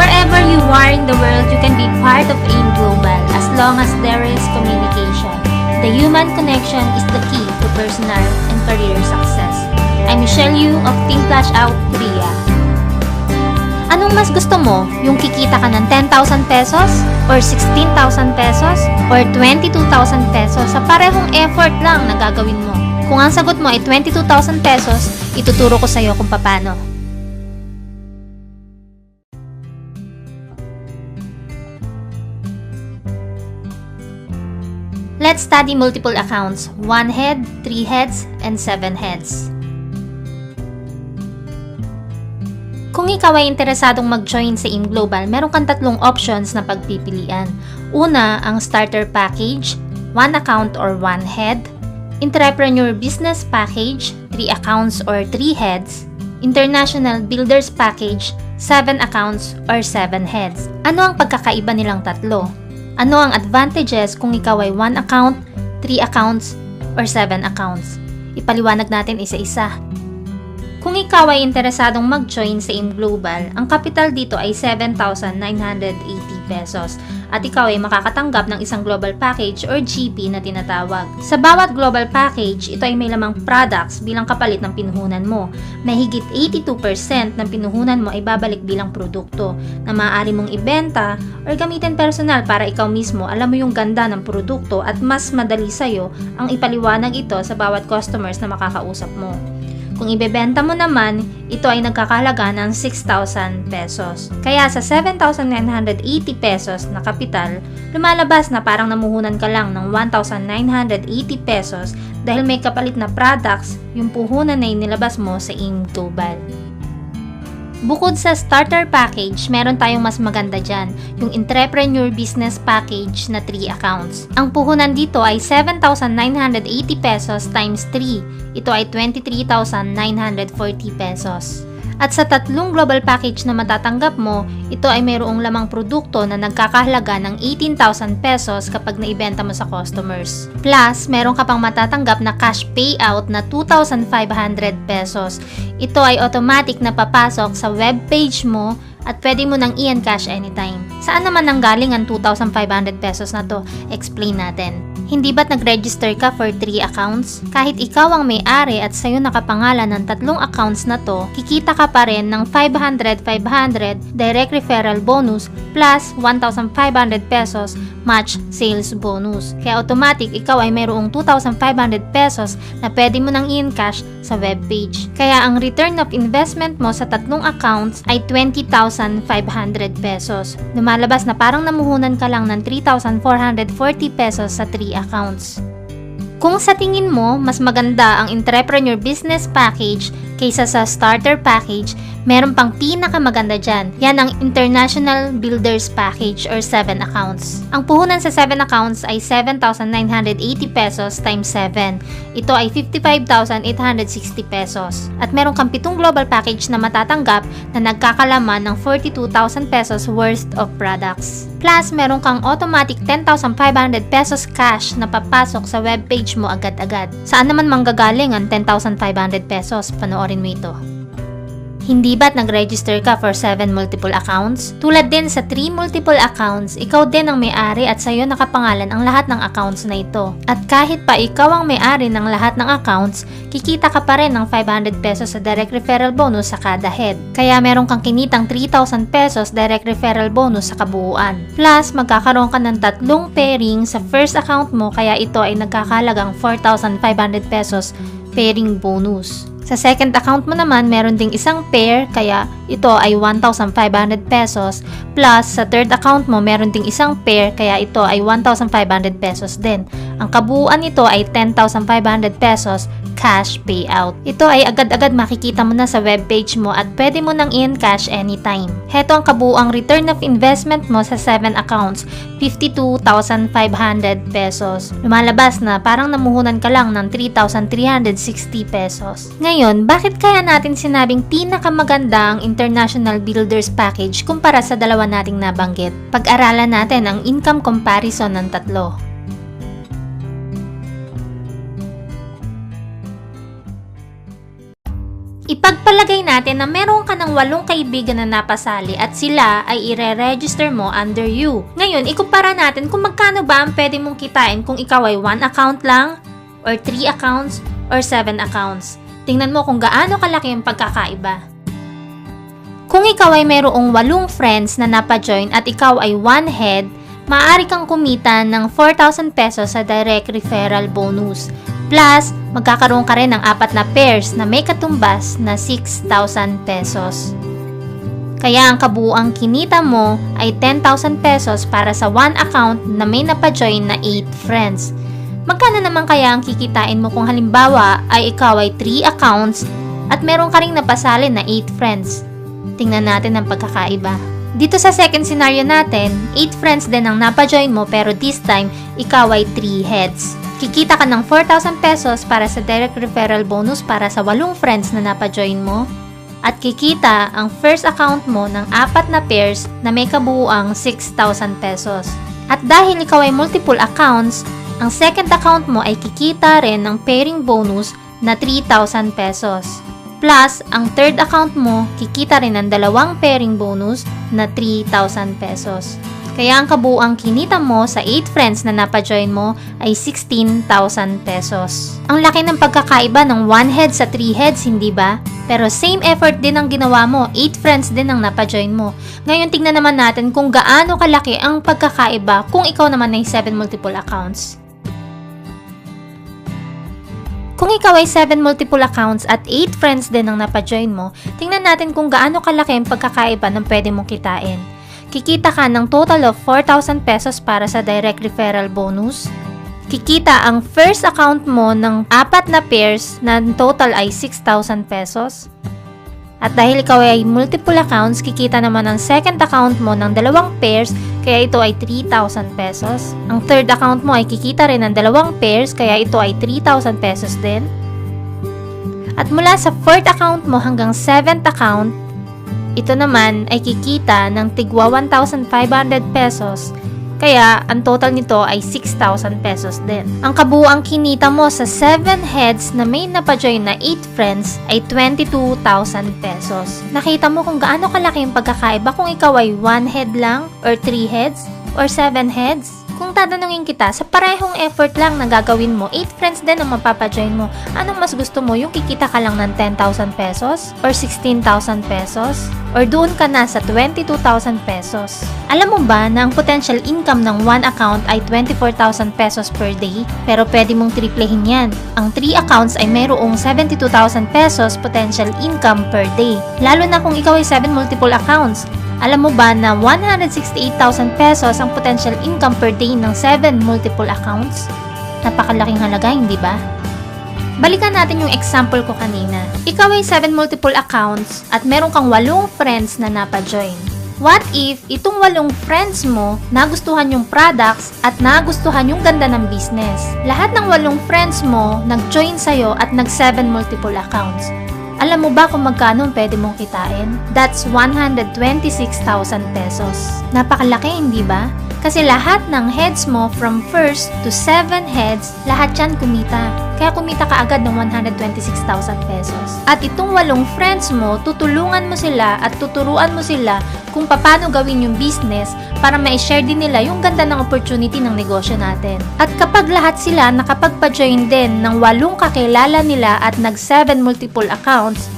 Wherever you are in the world, you can be part of AIM Global as long as there is communication. The human connection is the key to personal and career success. I'm Michelle Yu of Team Flash Out Korea. Anong mas gusto mo? Yung kikita ka ng 10,000 pesos? Or 16,000 pesos? Or 22,000 pesos sa parehong effort lang na gagawin mo? Kung ang sagot mo ay 22,000 pesos, ituturo ko sa'yo kung paano. Let's study multiple accounts, 1 head, 3 heads, and 7 heads. Kung ikaw ay interesadong mag-join sa AIM Global, meron kang tatlong options na pagpipilian. Una, ang Starter Package, 1 account or 1 head. Entrepreneur Business Package, 3 accounts or 3 heads. International Builders Package, 7 accounts or 7 heads. Ano ang pagkakaiba nilang tatlo? Ano ang advantages kung ikaw ay 1 account, 3 accounts, or 7 accounts? Ipaliwanag natin isa-isa. Kung ikaw ay interesadong mag-join sa AIM Global, ang capital dito ay 7,980 pesos at ikaw ay makakatanggap ng isang global package or GP na tinatawag. Sa bawat global package, ito ay may lamang products bilang kapalit ng pinuhunan mo. Mahigit 82% ng pinuhunan mo ay babalik bilang produkto na maaari mong ibenta or gamitin personal para ikaw mismo alam mo yung ganda ng produkto at mas madali sa'yo ang ipaliwanag ito sa bawat customers na makakausap mo. Kung ibebenta mo naman, ito ay nagkakahalaga ng 6,000 pesos. Kaya sa 7,980 pesos na kapital, lumalabas na parang namuhunan ka lang ng 1,980 pesos dahil may kapalit na products yung puhunan na inilabas mo sa AIM Global. Bukod sa starter package, meron tayong mas maganda dyan, yung Entrepreneur Business Package na 3 accounts. Ang puhunan dito ay 7,980 pesos times 3. Ito ay 23,940 pesos. At sa tatlong global package na matatanggap mo, ito ay mayroong lamang produkto na nagkakahalaga ng 18,000 pesos kapag naibenta mo sa customers. Plus, meron ka pang matatanggap na cash payout na 2,500 pesos. Ito ay automatic na papasok sa web page mo at pwede mo nang i-encash anytime. Saan naman nanggaling ang 2,500 pesos na to? Explain natin. Hindi ba't nag-register ka for 3 accounts? Kahit ikaw ang may-ari at sa'yo nakapangalan ng tatlong accounts na to, kikita ka pa rin ng 500 direct referral bonus plus 1,500 pesos match sales bonus. Kaya automatic ikaw ay mayroong 2,500 pesos na pwede mo nang i-encash sa webpage. Kaya ang return of investment mo sa tatlong accounts ay 20,500 pesos. Lumalabas na parang namuhunan ka lang ng 3,440 pesos sa 3 accounts. Kung sa tingin mo, mas maganda ang Entrepreneur Business Package kaysa sa Starter Package, meron pang pinakamaganda dyan. Yan ang International Builders Package or 7 accounts. Ang puhunan sa 7 accounts ay 7,980 pesos times 7. Ito ay 55,860 pesos. At meron kang 7 global package na matatanggap na nagkakalaman ng 42,000 pesos worth of products. Plus, meron kang automatic 10,500 pesos cash na papasok sa webpage mo agad-agad. Saan naman manggagaling ang 10,500 pesos? Panoorin mo ito. Hindi ba't nag-register ka for 7 multiple accounts? Tulad din sa 3 multiple accounts, ikaw din ang may-ari at sa'yo nakapangalan ang lahat ng accounts na ito. At kahit pa ikaw ang may-ari ng lahat ng accounts, kikita ka pa rin ng 500 pesos sa direct referral bonus sa kada head. Kaya meron kang kinitang 3,000 pesos direct referral bonus sa kabuuan. Plus, magkakaroon ka ng 3 pairing sa first account mo kaya ito ay nagkakalagang 4,500 pesos pairing bonus. Sa second account mo naman, meron ding isang pair, kaya ito ay 1,500 pesos. Plus, sa third account mo, meron ding isang pair, kaya ito ay 1,500 pesos din. Ang kabuuan nito ay 10,500 pesos cash payout. Ito ay agad-agad makikita mo na sa webpage mo at pwede mo nang i-encash anytime. Heto ang kabuuang return of investment mo sa 7 accounts, 52,500 pesos. Lumalabas na parang namuhunan ka lang ng 3,360 pesos. Ngayon, bakit kaya natin sinabing pinakamaganda ang International Builders Package kumpara sa dalawa nating nabanggit? Pag-aralan natin ang income comparison ng tatlo. Ipagpalagay natin na meron ka ng 8 kaibigan na napasali at sila ay ire-register mo under you. Ngayon, ikumpara natin kung magkano ba ang pwede mong kitain kung ikaw ay 1 account lang, or 3 accounts, or 7 accounts. Tingnan mo kung gaano kalaki ang pagkakaiba. Kung ikaw ay mayroong 8 friends na napajoin at ikaw ay 1 head, maaari kang kumita ng 4,000 pesos sa direct referral bonus. Plus, magkakaroon ka rin ng 4 na pairs na may katumbas na 6,000 pesos. Kaya ang kabuuang kinita mo ay 10,000 pesos para sa 1 account na may napajoin na 8 friends. Magkano naman kaya ang kikitain mo kung halimbawa ay ikaw ay 3 accounts at meron ka ring napasali na 8 friends? Tingnan natin ang pagkakaiba. Dito sa second scenario natin, 8 friends din ang napajoin mo pero this time, ikaw ay 3 heads. Kikita ka ng 4,000 pesos para sa direct referral bonus para sa 8 friends na napajoin mo. At kikita ang first account mo ng 4 na pairs na may kabuuang 6,000 pesos. At dahil ikaw ay multiple accounts, ang second account mo ay kikita rin ng pairing bonus na 3,000 pesos. Plus, ang third account mo, kikita rin ng 2 pairing bonus na 3,000 pesos. Kaya ang kabuuang kinita mo sa 8 friends na napajoin mo ay 16,000 pesos. Ang laki ng pagkakaiba ng 1 head sa 3 heads, hindi ba? Pero same effort din ang ginawa mo, 8 friends din ang napajoin mo. Ngayon tignan naman natin kung gaano kalaki ang pagkakaiba kung ikaw naman ay 7 multiple accounts. Kung ikaw ay 7 multiple accounts at 8 friends din ang napajoin mo, tingnan natin kung gaano kalaki ang pagkakaiba ng pwede mong kitain. Kikita ka ng total of 4,000 pesos para sa direct referral bonus. Kikita ang first account mo ng 4 na pairs na total ay 6,000 pesos. At dahil ikaw ay multiple accounts, kikita naman ang second account mo ng 2 pairs, kaya ito ay 3,000 pesos. Ang third account mo ay kikita rin ng 2 pairs, kaya ito ay 3,000 pesos din. At mula sa fourth account mo hanggang 7th account, ito naman ay kikita ng tigwa 1,500 pesos, kaya ang total nito ay 6,000 pesos din. Ang kabuuang kinita mo sa 7 heads na may napajoin na 8 friends ay 22,000 pesos. Nakita mo kung gaano kalaki ang pagkakaiba kung ikaw ay 1 head lang, or 3 heads, or 7 heads? Kung tatanungin kita, sa parehong effort lang na gagawin mo, 8 friends din ang mapapajoin mo, anong mas gusto mo? Yung kikita ka lang ng 10,000 pesos? Or 16,000 pesos? Or doon ka na sa 22,000 pesos? Alam mo ba na ang potential income ng 1 account ay 24,000 pesos per day? Pero pwede mong triplehin yan. Ang 3 accounts ay mayroong 72,000 pesos potential income per day. Lalo na kung ikaw ay 7 multiple accounts. Alam mo ba na 168,000 pesos ang potential income per day ng 7 multiple accounts? Napakalaking halaga, hindi ba? Balikan natin yung example ko kanina. Ikaw ay 7 multiple accounts at meron kang 8 friends na napajoin. What if itong 8 friends mo nagustuhan yung products at nagustuhan yung ganda ng business? Lahat ng 8 friends mo nag-join sa'yo at nag-7 multiple accounts. Alam mo ba kung magkano pwede mong kitain? That's 126,000 pesos. Napakalaki, hindi ba? Kasi lahat ng heads mo from 1st to 7 heads, lahat yan kumita. Kaya kumita ka agad ng 126,000 pesos. At itong 8 friends mo, tutulungan mo sila at tuturuan mo sila kung paano gawin yung business para ma-share din nila yung ganda ng opportunity ng negosyo natin. At kapag lahat sila nakapagpa-join din ng 8 kakilala nila at nag-7 multiple accounts,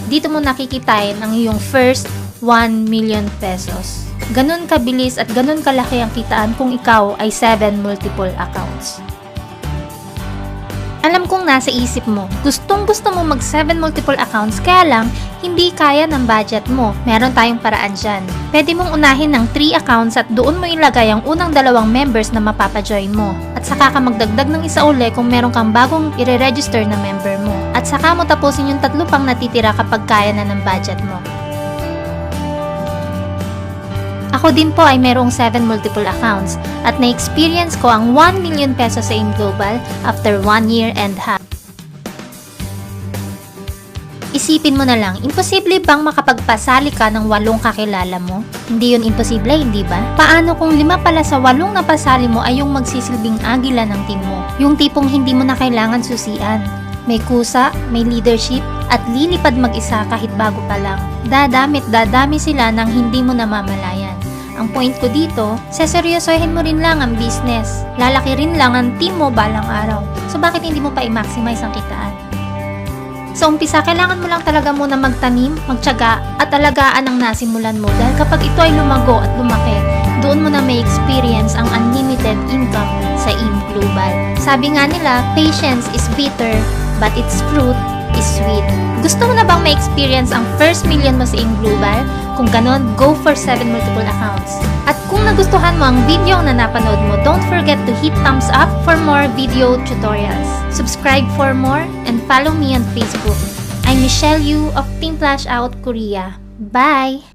dito mo nakikitain ang iyong first 1 million pesos. Ganun kabilis at ganun kalaki ang kitaan kung ikaw ay 7 multiple accounts. Alam kong nasa isip mo, gustong-gusto mo mag 7 multiple accounts kaya lang hindi kaya ng budget mo. Meron tayong paraan dyan. Pwede mong unahin ng 3 accounts at doon mo ilagay ang unang 2 members na mapapajoin mo. At saka ka magdagdag ng isa uli kung meron kang bagong i-register na member mo. At saka mo tapusin yung 3 pang natitira kapag kaya na ng budget mo. Ako din po ay merong 7 multiple accounts at na-experience ko ang 1 million pesos sa AIM Global after 1 year and a half. Isipin mo na lang, imposible bang makapagpasali ka ng 8 kakilala mo? Hindi yun imposible, hindi ba? Paano kung 5 pala sa 8 na pasali mo ay yung magsisilbing agila ng team mo? Yung tipong hindi mo na kailangan susian. May kusa, may leadership, at lilipad mag-isa kahit bago pa lang. Dadami sila ng hindi mo namamalayan. Ang point ko dito, seseryosohin mo rin lang ang business. Lalaki rin lang ang team mo balang araw. So bakit hindi mo pa i-maximize ang kitaan? Sa umpisa, kailangan mo lang talaga muna magtanim, magtiyaga, at alagaan ang nasimulan mo dahil kapag ito ay lumago at lumaki, doon mo na may experience ang unlimited income sa AIM Global. Sabi nga nila, patience is bitter, but its fruit is sweet. Gusto mo na bang ma-experience ang first million mo sa AIM Global? Kung ganon, go for 7 multiple accounts. At kung nagustuhan mo ang video na napanood mo, don't forget to hit thumbs up for more video tutorials. Subscribe for more and follow me on Facebook. I'm Michelle Yu of Team Flash Out Korea. Bye!